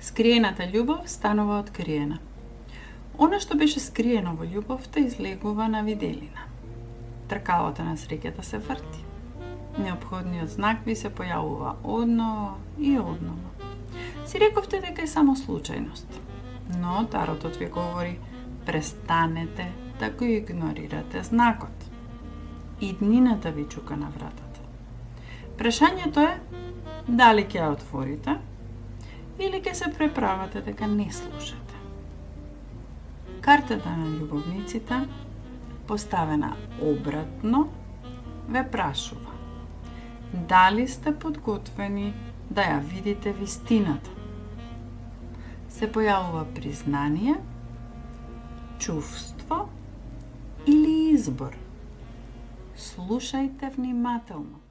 Скриената љубов станува откриена. Она што беше скриено во љубовта излегува на виделина. Тркалото на среќата се врти. Неопходниот знак ви се појавува одново и одново. Си рековте дека е само случајност, но таротот ви говори: престанете да го игнорирате знакот. Иднината ви чука на вратата. Прашањето е дали ќе ја отворите или ќе се преправате дека не слушате. Картата на љубовниците, поставена обратно, ве прашува дали сте подготвени да ја видите вистината. Се појавува признание, чувство или избор. Слушајте внимателно.